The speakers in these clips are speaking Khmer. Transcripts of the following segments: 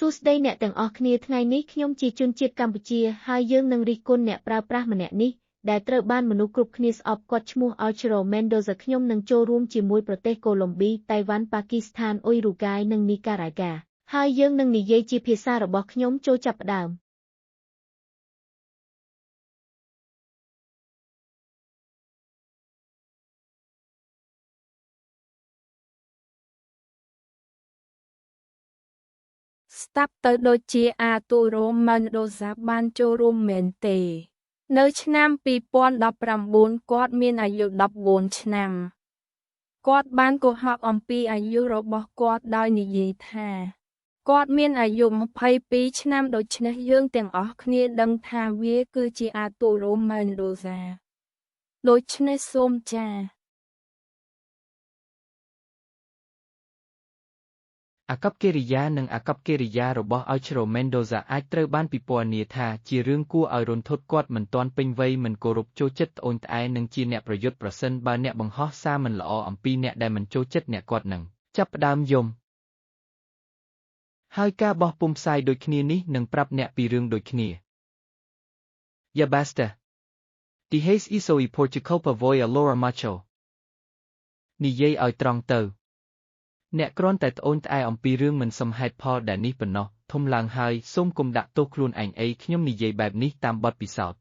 សួស្តីអ្នកទាំងអស់គ្នាថ្ងៃនេះខ្ញុំជាជនជាតិកម្ពុជាហើយយើងនឹងរិះគន់អ្នកប្រើប្រាស់ម្នាក់នេះដែលត្រូវបានមនុស្សគ្រប់គ្នាស្អប់គាត់ឈ្មោះ Arturo Mendoza ខ្ញុំនឹងចូលរួមជាមួយប្រទេសកូឡុំប៊ី តៃវ៉ាន់ ប៉ាគីស្ថាន អ៊ុយរូហ្គាយ និងនីការ៉ាហ្គាហើយយើងនឹងនិយាយជាភាសារបស់ខ្ញុំចូលចាប់ផ្ដើមស្តាប់ទៅដូចជាអាទូរ៉ូ ម៉ាន់ដូហ្សាបានចូលរួមមែនទេនៅឆ្នាំ2019គាត់មានអាយុ14ឆ្នាំគាត់បានកុហកអំពីអាយុរបស់គាត់ដោយនិយាយថាគាត់មានអាយុ22ឆ្នាំដូច្នេះយើងទាំងអស់គ្នាដឹងថាវាគឺជាអាទូរ៉ូ ម៉ាន់ដូហ្សាដូច្នេះសូមចា៎អាកប្បកិរិយានិងអាកប្បកិរិយារបស់ Arturo Mendoza អាចត្រូវបានពិពណ៌នាថាជារឿងគួរឲ្យរន្ធត់គាត់មិនទាន់ពេញវ័យមិនគោរពចូលចិត្តត្អូញត្អែរនិងជាអ្នកប្រយុទ្ធប្រសិនបើអ្នកបង្ហោះសារមិនល្អអំពីអ្នកដែលមិនចូលចិត្តអ្នកគាត់នឹងចាប់ផ្ដើមយំហើយការបោះពុម្ពផ្សាយដូចគ្នានេះនឹងប្រាប់អ្នកពីរឿងដូចគ្នា Ya basta. Dejes eso y por tu culpa voy a llorar mucho. និយាយឲ្យត្រង់ទៅអ្នកគ្រាន់តែត្អូញត្អែរអំពីរឿងមិនសមហេតុផលដែលនេះប៉ុណ្ណោះធំឡើងហើយសូមកុំដាក់ទោសខ្លួនឯងអីខ្ញុំនិយាយបែបនេះតាមបទពិសោធន៍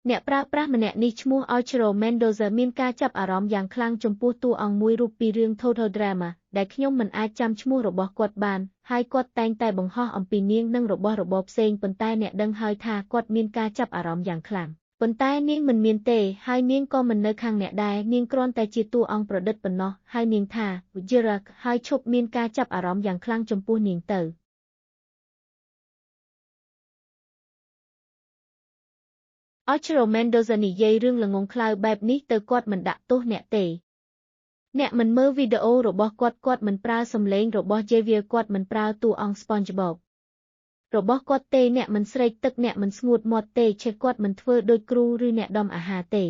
អ្នកប្រើប្រាស់ម្នាក់នេះឈ្មោះ Arturo Mendoza មានការចាប់អារម្មណ៍យ៉ាងខ្លាំងចំពោះតួអង្គមួយរូបពីរឿង Total Drama ដែលខ្ញុំមិនអាចចាំឈ្មោះរបស់គាត់បានហើយគាត់តែងតែបង្ហោះអំពីនាងនិងរបស់របរផ្សេងប៉ុន្តែអ្នកដឹងហើយថាគាត់មានការចាប់អារម្មណ៍យ៉ាងខ្លាំងប៉ុន្តែនាងមិនមានទេហើយនាងក៏មិននៅខាងអ្នកដែរនាងគ្រាន់តែជាតួអង្គប្រឌិតប៉ុណ្ណោះហើយនាងថា Wujrak ហើយឈប់មានការចាប់អារម្មណ៍យ៉ាងខ្លាំងចំពោះនាងទៅ Arturo Mendoza និយាយរឿងល្ងង់ខ្លៅបែបនេះទៅគាត់មិនដាក់ទោសអ្នកទេអ្នកមិនមើលវីដេអូរបស់គាត់មិនប្រើសំឡេងរបស់ Javier គាត់មិនប្រើតួអង្គ SpongeBob របស់គាត់ទេអ្នកមិនស្រេកទឹកអ្នកមិនស្ងួតមាត់ទេឆេះគាត់មិនធ្វើដូចគ្រូឬអ្នកដំអាហារទេ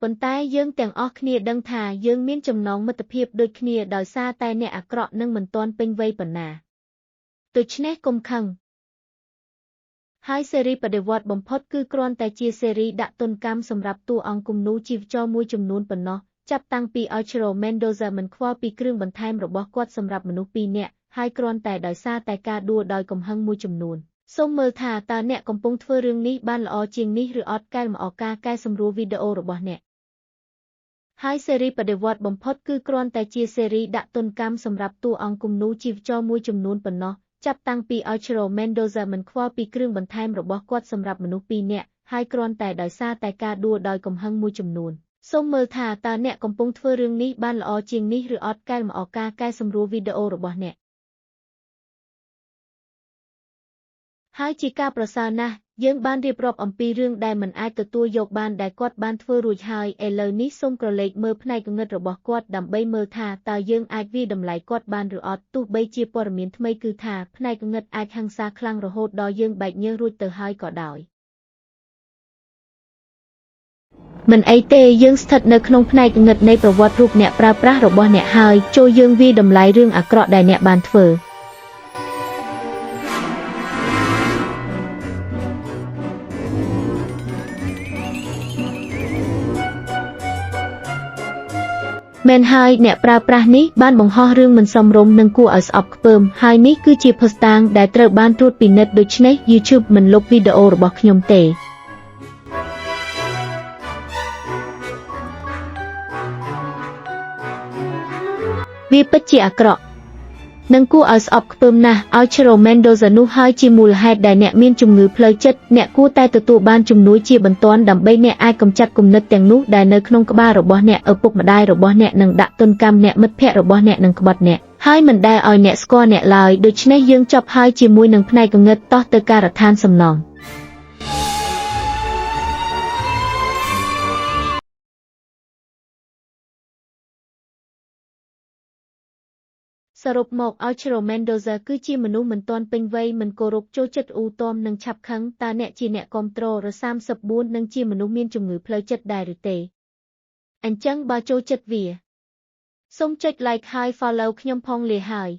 ប៉ុន្តែយើងទាំងអស់គ្នាដឹងថាយើងមានចំណងមិត្តភាពដូចគ្នាដោយសារតែអ្នកអាក្រក់នឹងមិនទាន់ពេញវ័យប៉ុណ្ណាដូច្នេះកុំខឹងហើយស៊េរីបដិវត្តន៍បំផុតគឺគ្រាន់តែជាស៊េរីដាក់ទណ្ឌកម្មសម្រាប់តួអង្គគំនូរជីវចរមួយចំនួនប៉ុណ្ណោះចាប់តាំងពី Arturo Mendoza មិនខ្វល់ពីគ្រឿងបន្ថែមរបស់គាត់សម្រាប់មនុស្ស2នាក់ហើយគ្រាន់តែដោយសារតែការដួលដោយកំហឹងមួយចំនួនសូមមើលថាតើអ្នកកំពុងធ្វើរឿងនេះបានល្អជាងនេះឬអត់កែលម្អការកែសម្រួលវីដេអូរបស់អ្នកហើយស៊េរីបដិវត្តន៍បំផុតគឺគ្រាន់តែជាស៊េរីដាក់ទណ្ឌកម្មសម្រាប់តួអង្គគំនូរជីវចរមួយចំនួនប៉ុណ្ណោះចាប់តាំងពី Arturo Mendoza មិនខ្វល់ពីគ្រឿងបន្ថែមរបស់គាត់សម្រាប់មនុស្ស2នាក់ហើយគ្រាន់តែដោយសារតែការដួលដោយកំហឹងមួយចំនួនសូមមើលថាតើអ្នកកំពុងធ្វើរឿងនេះបានល្អជាងនេះឬអត់កែលម្អការកែសម្រួលវីដេអូរបស់អ្នកហើយជាការប្រសើរណាស់យើងបានរៀបរាប់អំពីរឿងដែលមិនអាចទទួលយកបានដែលគាត់បានធ្វើរួចហើយឥឡូវនេះសូមក្រឡេកមើលផ្នែកគំនិតរបស់គាត់ដើម្បីមើលថាតើយើងអាចវាយតម្លៃគាត់បានឬអត់ទោះបីជាព័ត៌មានថ្មីគឺថាផ្នែកគំនិតអាចហិង្សាខ្លាំងរហូតដល់យើងបែកញើសរួចទៅហើយក៏ដោយមិនអីទេយើងស្ថិតនៅក្នុងផ្នែកគំនិតនៃប្រវត្តិរូបអ្នកប្រើប្រាស់របស់អ្នកហើយចូលយើងវាយតម្លៃរឿងអាក្រក់ដែលអ្នកបានធ្វើមែនហើយអ្នកប្រើប្រាស់នេះបានបង្ហោះរឿងមិនសមរម្យនិងគួរឲ្យស្អប់ខ្ពើមហើយនេះគឺជាភស្តុតាងដែលត្រូវបានត្រួតពិនិត្យដូច្នេះ YouTube មិនលុបវីដេអូរបស់ខ្ញុំទេវាពិតជាអាក្រក់និងគួរឲ្យស្អប់ខ្ពើមណាស់ Arturo Mendoza នោះហើយជាមូលហេតុដែលអ្នកមានជំងឺផ្លូវចិត្តអ្នកគួរតែទទួលបានជំនួយជាបន្ទាន់ដើម្បីអ្នកអាចកម្ចាត់គំនិតទាំងនោះដែលនៅក្នុងក្បាលរបស់អ្នកឪពុកម្ដាយរបស់អ្នកនឹងដាក់ទណ្ឌកម្មអ្នកមិត្តភ័ក្តិរបស់អ្នកនឹងក្បត់អ្នកហើយមិនដែលឲ្យអ្នកស្គាល់អ្នកឡើយដូច្នេះយើងចប់ហើយជាមួយនឹងផ្នែកគំនិតតោះទៅការដ្ឋានសំណងសរុបមក Arturo Mendoza គឺជាមនុស្សមិនទាន់ពេញវ័យមិនគោរពចូលចិត្តអ៊ូទាំនិងឆាប់ខឹងតើអ្នកជាអ្នកគាំទ្ររ34និងជាមនុស្សមានជំងឺផ្លូវចិត្តដែរឬទេអញ្ចឹងបើចូលចិត្តវា សូមចុច like ហើយ follow ខ្ញុំផងលាហើយ